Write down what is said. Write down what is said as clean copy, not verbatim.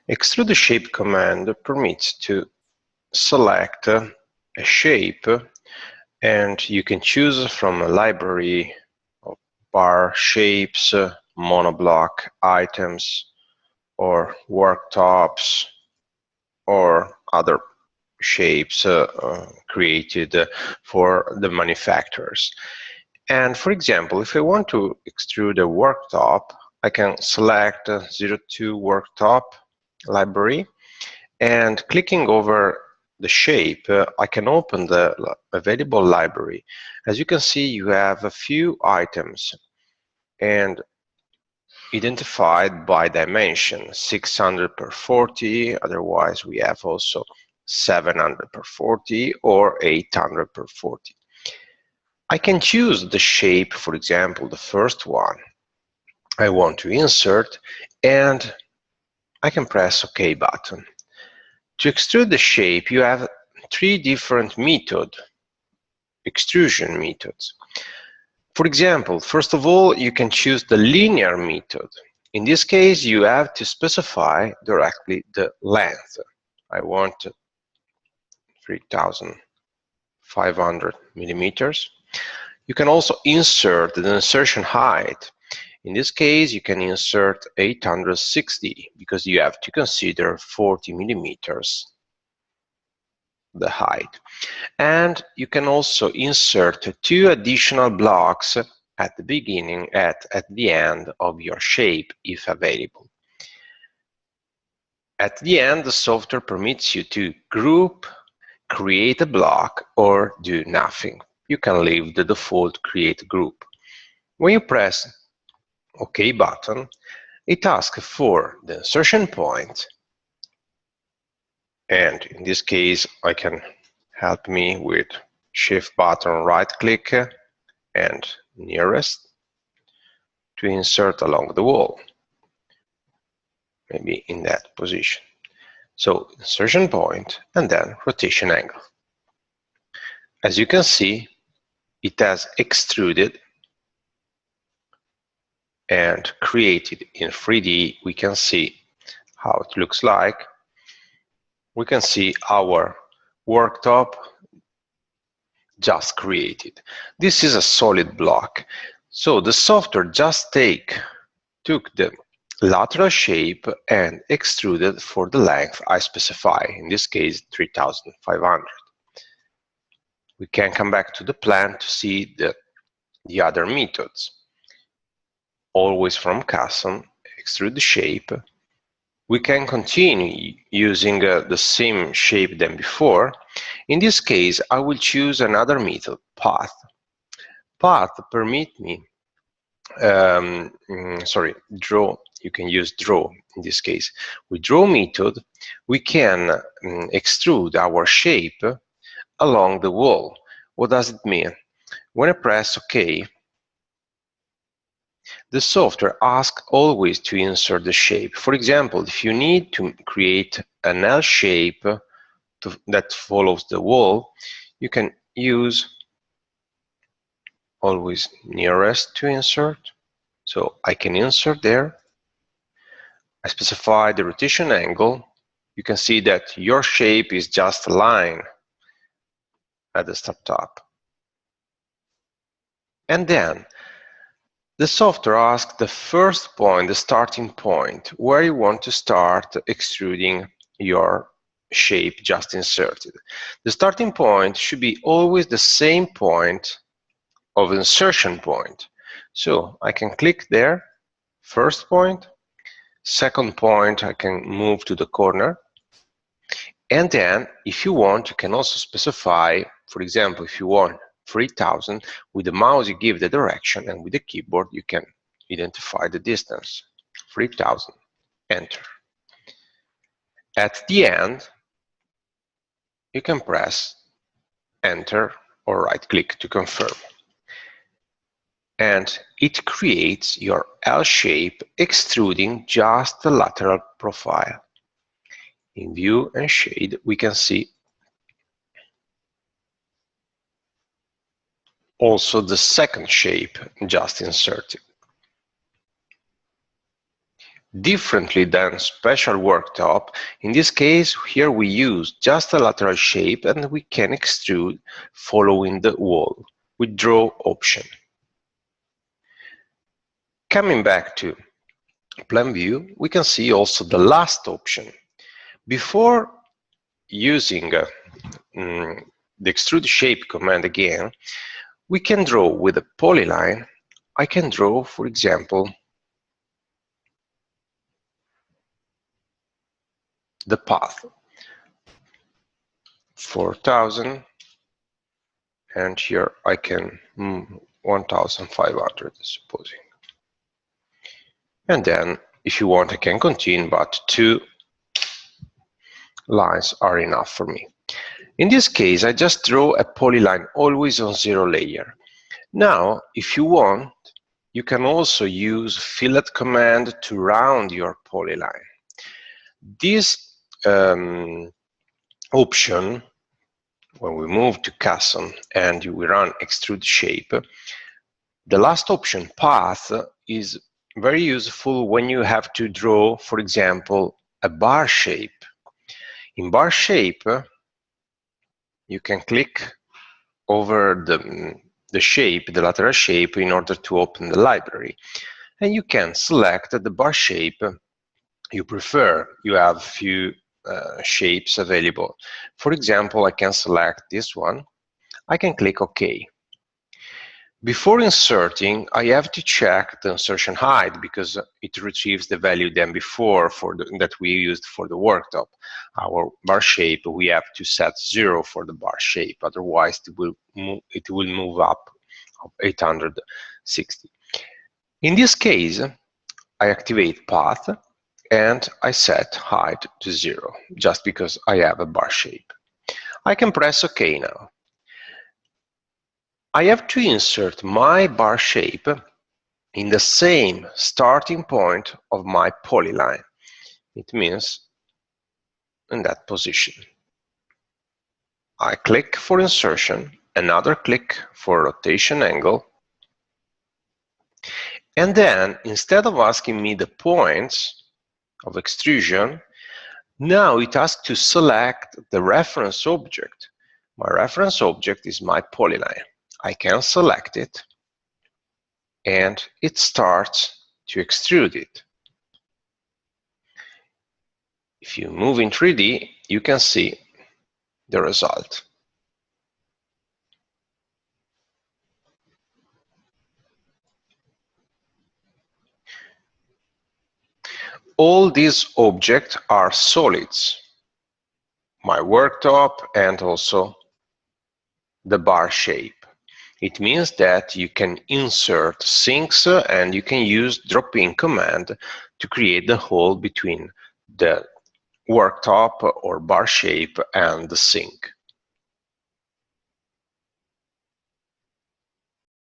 Extrude the shape command permits to select a shape, and you can choose from a library of bar shapes, monoblock items, or worktops, or other shapes created for the manufacturers. And for example, if I want to extrude a worktop, I can select 02 worktop library, and clicking over the shape, I can open the available library. As you can see, you have a few items and identified by dimension, 600 per 40, otherwise we have also 700 per 40 or 800 per 40. I can choose the shape, for example, the first one I want to insert, and I can press OK button. To extrude the shape, you have three different extrusion methods. For example, first of all, you can choose the linear method. In this case, you have to specify directly the length. I want 3,500 millimeters. You can also insert the insertion height. In this case, you can insert 860 because you have to consider 40 millimeters the height. And you can also insert two additional blocks at the beginning, at the end of your shape, if available. At the end, the software permits you to group, create a block, or do nothing. You can leave the default create group. When you press OK button, it asks for the insertion point, and in this case I can help me with shift button, right click and nearest to insert along the wall, maybe in that position. So insertion point and then rotation angle. As you can see, it has extruded and created in 3D. We can see how it looks like. We can see our worktop just created. This is a solid block. So the software just took the lateral shape and extruded for the length I specify, in this case 3,500. We can come back to the plan to see the other methods. Always from custom, extrude the shape. We can continue using the same shape than before. In this case, I will choose another method, path. Path permit me, draw. You can use draw in this case. With draw method, we can extrude our shape along the wall. What does it mean? When I press OK, the software asks always to insert the shape. For example, if you need to create an L shape that follows the wall, you can use always nearest to insert. So I can insert there. I specify the rotation angle. You can see that your shape is just a line at the top. And then the software asks the first point, the starting point, where you want to start extruding your shape just inserted. The starting point should be always the same point of insertion point. So I can click there, first point, second point I can move to the corner, and then if you want you can also specify, for example, if you want 3,000, with the mouse you give the direction, and with the keyboard you can identify the distance, 3,000, enter. At the end you can press enter or right click to confirm, and it creates your L shape extruding just the lateral profile. In view and shade we can see also the second shape just inserted. Differently than special worktop, in this case, here we use just a lateral shape and we can extrude following the wall with draw option. Coming back to plan view, we can see also the last option. Before using the extrude shape command again, we can draw with a polyline. I can draw, for example, the path 4000, and here I can 1500, supposing. And then, if you want, I can continue, but 2 lines are enough for me. In this case, I just draw a polyline always on 0 layer. Now, if you want, you can also use fillet command to round your polyline. This option, when we move to custom and we run extrude shape, the last option, path, is very useful when you have to draw, for example, a bar shape. In bar shape, you can click over the shape, the lateral shape, in order to open the library. And you can select the bar shape you prefer. You have few shapes available. For example, I can select this one. I can click OK. Before inserting, I have to check the insertion height because it retrieves the value than before that we used for the worktop. Our bar shape, we have to set 0 for the bar shape, otherwise it will move up 860. In this case, I activate path and I set height to 0, just because I have a bar shape. I can press OK now. I have to insert my bar shape in the same starting point of my polyline. It means in that position. I click for insertion, another click for rotation angle, and then instead of asking me the points of extrusion, now it asks to select the reference object. My reference object is my polyline. I can select it, and it starts to extrude it. If you move in 3D, you can see the result. All these objects are solids. My worktop and also the bar shape. It means that you can insert sinks and you can use drop-in command to create the hole between the worktop or bar shape and the sink.